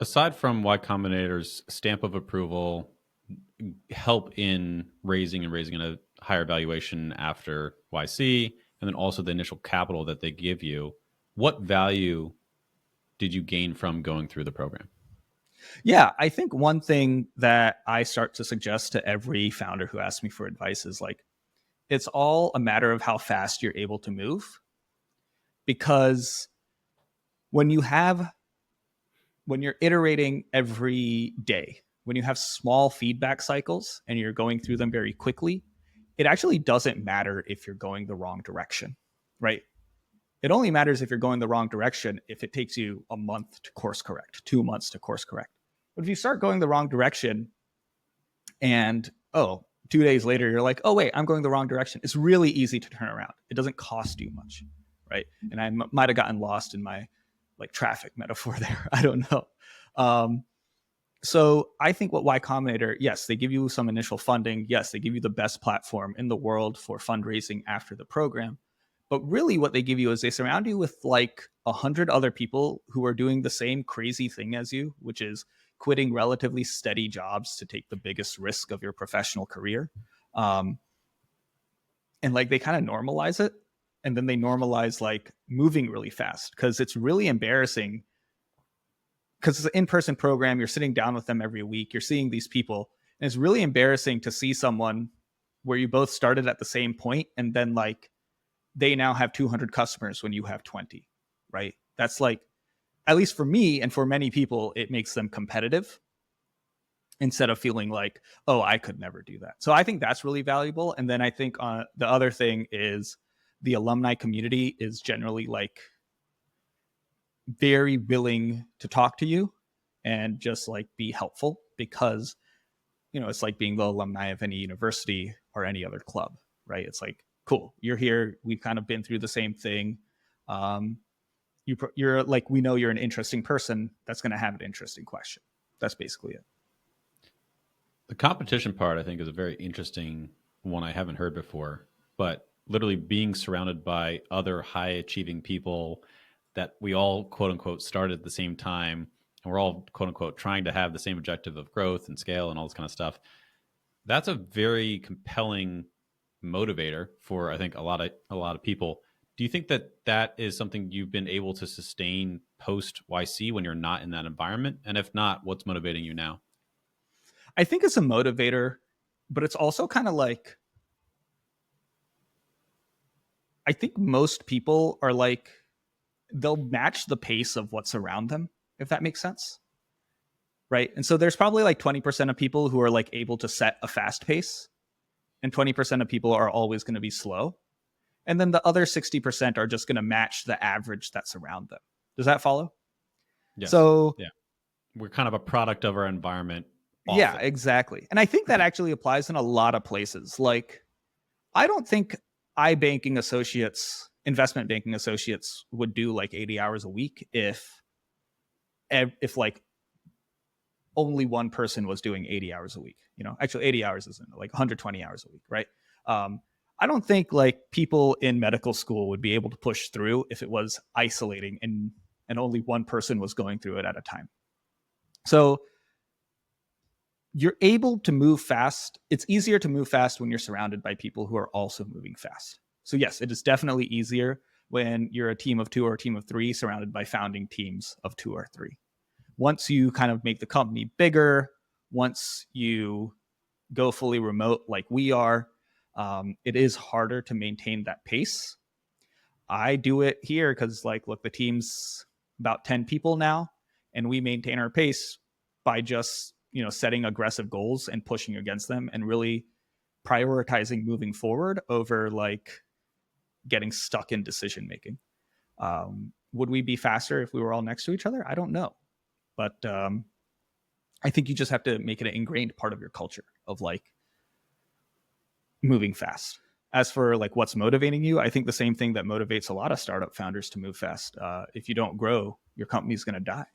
Aside from Y Combinator's stamp of approval, help in raising a higher valuation after YC, and then also the initial capital that they give you, what value did you gain from going through the program? Yeah, I think one thing that I start to suggest to every founder who asks me for advice is like, it's all a matter of how fast you're able to move. Because when you have, when you're iterating every day, when you have small feedback cycles and you're going through them very quickly, it actually doesn't matter if you're going the wrong direction, right? It only matters if you're going the wrong direction if it takes you a month to course correct, 2 months to course correct. But if you start going the wrong direction and, oh, 2 days later, you're like, oh, wait, I'm going the wrong direction, it's really easy to turn around. It doesn't cost you much, right? And I might have gotten lost in my like traffic metaphor there. I don't know. Um, so I think what Y Combinator, yes, they give you some initial funding. Yes, they give you the best platform in the world for fundraising after the program. But really what they give you is they surround you with like 100 other people who are doing the same crazy thing as you, which is quitting relatively steady jobs to take the biggest risk of your professional career. Um, and like they kind of normalize it. And then they normalize like moving really fast because it's really embarrassing because it's an in-person program. You're sitting down with them every week. You're seeing these people. And it's really embarrassing to see someone where you both started at the same point and then like they now have 200 customers when you have 20, right? That's like, at least for me and for many people, it makes them competitive instead of feeling like, oh, I could never do that. So I think that's really valuable. And then I think the other thing is the alumni community is generally like very willing to talk to you and just like be helpful because, you know, it's like being the alumni of any university or any other club, right? It's like, cool, you're here. We've kind of been through the same thing. Um, you're like, we know you're an interesting person that's going to have an interesting question. That's basically it. The competition part, I think, is a very interesting one I haven't heard before. But literally being surrounded by other high achieving people that we all quote unquote started at the same time, and we're all quote unquote trying to have the same objective of growth and scale and all this kind of stuff. That's a very compelling motivator for I think a lot of people. Do you think that that is something you've been able to sustain post YC when you're not in that environment? And if not, what's motivating you now? I think it's a motivator, but it's also kind of like, I think most people are like, they'll match the pace of what's around them, if that makes sense. Right. And so there's probably like 20% of people who are like able to set a fast pace, and 20% of people are always going to be slow. And then the other 60% are just going to match the average that's around them. Does that follow? Yes. So, Yeah. We're kind of a product of our environment yeah, often. exactly. And I think that actually applies in a lot of places. Like, I don't think iBanking associates, investment banking associates would do like 80 hours a week if like only one person was doing 80 hours a week. You know, actually 80 hours isn't like 120 hours a week, right? I don't think like people in medical school would be able to push through if it was isolating and only one person was going through it at a time. So you're able to move fast. It's easier to move fast when you're surrounded by people who are also moving fast. So yes, it is definitely easier when you're a team of two or a team of three surrounded by founding teams of two or three. Once you kind of make the company bigger, once you go fully remote like we are, it is harder to maintain that pace. I do it here because, like, look, the team's about 10 people now, and we maintain our pace by just, you know, setting aggressive goals and pushing against them and really prioritizing moving forward over like getting stuck in decision making. Would we be faster if we were all next to each other? I don't know. But I think you just have to make it an ingrained part of your culture of like moving fast. As for like what's motivating you, I think the same thing that motivates a lot of startup founders to move fast. If you don't grow, your company's going to die.